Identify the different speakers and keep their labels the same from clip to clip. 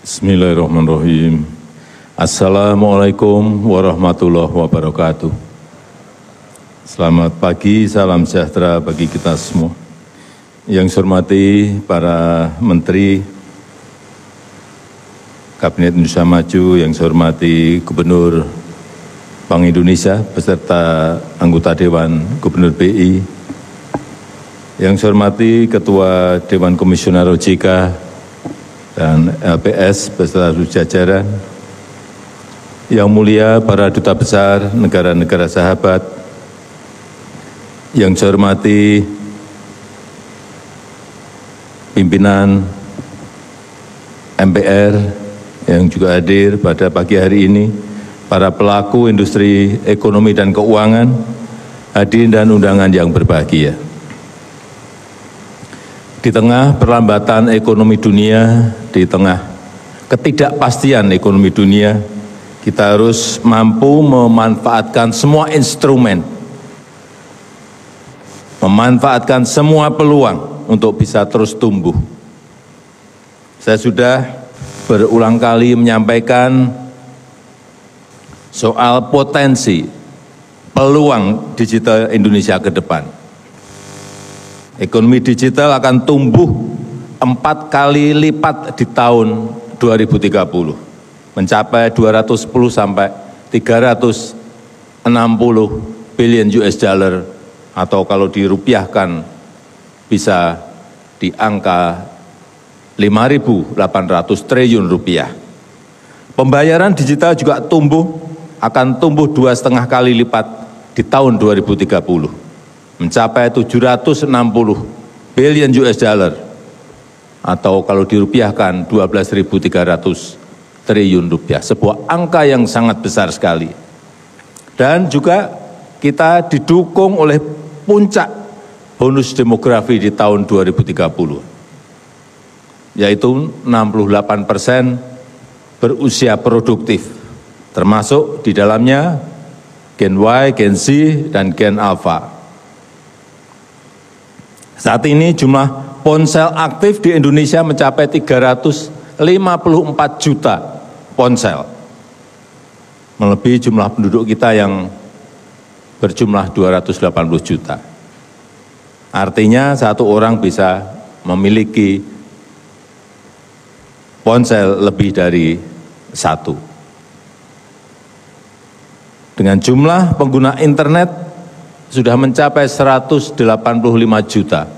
Speaker 1: Bismillahirrahmanirrahim. Assalamualaikum warahmatullahi wabarakatuh. Selamat pagi, salam sejahtera bagi kita semua. Yang saya hormati para Menteri Kabinet Indonesia Maju, yang saya hormati Gubernur Bank Indonesia beserta anggota Dewan Gubernur BI, yang saya hormati Ketua Dewan Komisioner OJK dan LPS beserta seluruh jajaran, yang mulia para duta besar negara-negara sahabat, yang saya hormati pimpinan MPR yang juga hadir pada pagi hari ini, para pelaku industri ekonomi dan keuangan, hadirin dan undangan yang berbahagia. Di tengah perlambatan ekonomi dunia, di tengah ketidakpastian ekonomi dunia, kita harus mampu memanfaatkan semua instrumen, memanfaatkan semua peluang untuk bisa terus tumbuh. Saya sudah berulang kali menyampaikan soal potensi peluang digital Indonesia ke depan. Ekonomi digital akan tumbuh 4 kali lipat di tahun 2030, mencapai 210 sampai 360 billion US dollar, atau kalau dirupiahkan bisa di angka 5.800 triliun rupiah. Pembayaran digital juga akan tumbuh 2,5 kali lipat di tahun 2030. Mencapai 760 billion US dollar, atau kalau dirupiahkan 12.300 triliun rupiah, sebuah angka yang sangat besar sekali. Dan juga kita didukung oleh puncak bonus demografi di tahun 2030, yaitu 68% berusia produktif, termasuk di dalamnya Gen Y, Gen Z, dan Gen Alpha. Saat ini jumlah ponsel aktif di Indonesia mencapai 354 juta ponsel, melebihi jumlah penduduk kita yang berjumlah 280 juta. Artinya satu orang bisa memiliki ponsel lebih dari satu. Dengan jumlah pengguna internet sudah mencapai 185 juta,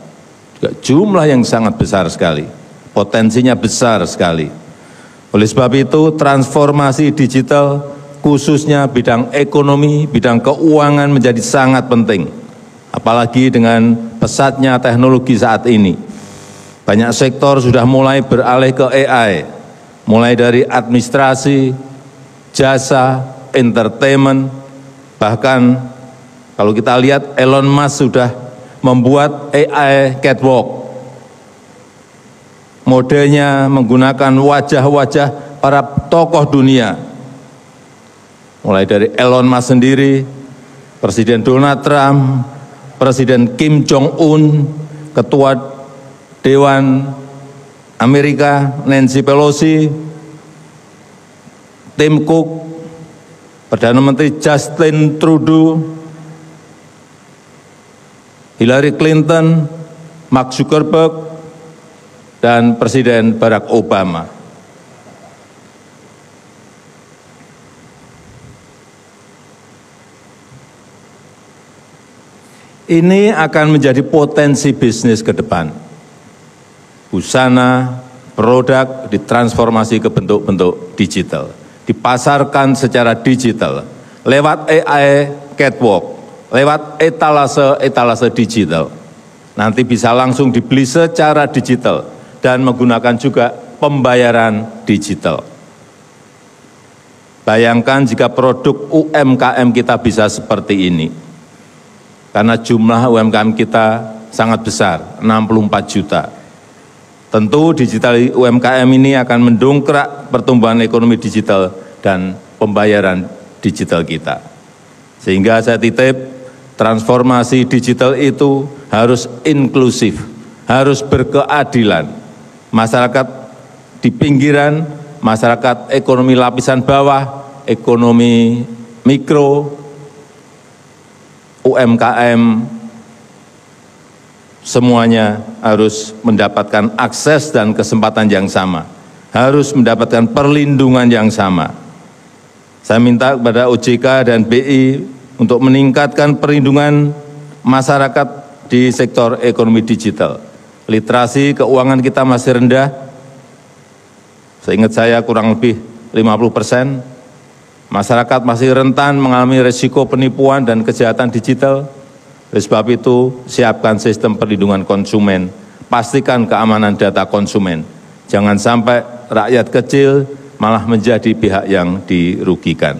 Speaker 1: juga jumlah yang sangat besar sekali, potensinya besar sekali. Oleh sebab itu, transformasi digital khususnya bidang ekonomi, bidang keuangan menjadi sangat penting. Apalagi dengan pesatnya teknologi saat ini. Banyak sektor sudah mulai beralih ke AI, mulai dari administrasi, jasa, entertainment, bahkan kalau kita lihat Elon Musk sudah membuat AI catwalk. Modelnya menggunakan wajah-wajah para tokoh dunia. Mulai dari Elon Musk sendiri, Presiden Donald Trump, Presiden Kim Jong-un, Ketua Dewan Amerika Nancy Pelosi, Tim Cook, Perdana Menteri Justin Trudeau, Hillary Clinton, Mark Zuckerberg, dan Presiden Barack Obama. Ini akan menjadi potensi bisnis ke depan. Busana, produk ditransformasi ke bentuk-bentuk digital, dipasarkan secara digital, lewat AI catwalk, lewat etalase digital. Nanti bisa langsung dibeli secara digital dan menggunakan juga pembayaran digital. Bayangkan jika produk UMKM kita bisa seperti ini. Karena jumlah UMKM kita sangat besar, 64 juta. Tentu digital UMKM ini akan mendongkrak pertumbuhan ekonomi digital dan pembayaran digital kita. Sehingga saya titip, transformasi digital itu harus inklusif, harus berkeadilan. Masyarakat di pinggiran masyarakat ekonomi lapisan bawah, ekonomi mikro, UMKM, semuanya harus mendapatkan akses dan kesempatan yang sama, harus mendapatkan perlindungan yang sama. Saya minta kepada OJK dan BI untuk meningkatkan perlindungan masyarakat di sektor ekonomi digital. Literasi keuangan kita masih rendah, seingat saya kurang lebih 50%. Masyarakat masih rentan mengalami risiko penipuan dan kejahatan digital. Oleh sebab itu, siapkan sistem perlindungan konsumen, pastikan keamanan data konsumen. Jangan sampai rakyat kecil malah menjadi pihak yang dirugikan.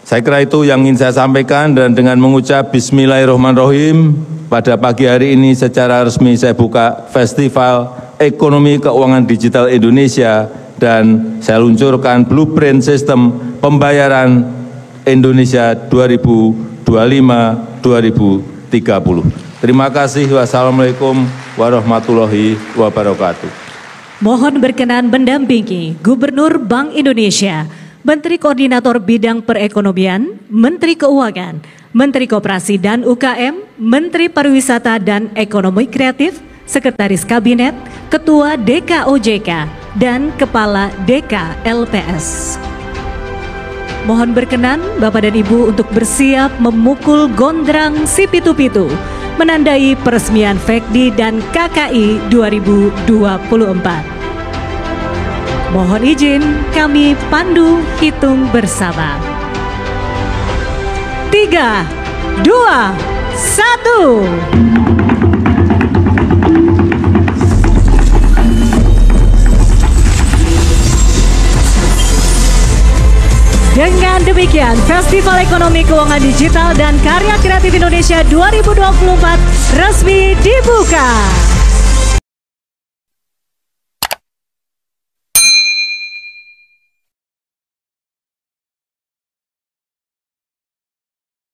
Speaker 1: Saya kira itu yang ingin saya sampaikan, dan dengan mengucap Bismillahirrahmanirrahim, pada pagi hari ini secara resmi saya buka Festival Ekonomi Keuangan Digital Indonesia, dan saya luncurkan blueprint sistem pembayaran Indonesia 2025-2030. Terima kasih. Wassalamualaikum warahmatullahi wabarakatuh.
Speaker 2: Mohon berkenan mendampingi Gubernur Bank Indonesia, Menteri Koordinator Bidang Perekonomian, Menteri Keuangan, Menteri Koperasi dan UKM, Menteri Pariwisata dan Ekonomi Kreatif, Sekretaris Kabinet, Ketua DKOJK, dan Kepala DKLPS. Mohon berkenan Bapak dan Ibu untuk bersiap memukul gondrang si pitu-pitu, menandai peresmian FEKDI dan KKI 2024. Mohon izin kami pandu hitung bersama. 3, 2, 1. Dengan demikian, Festival Ekonomi Keuangan Digital dan Karya Kreatif Indonesia 2024 resmi dibuka.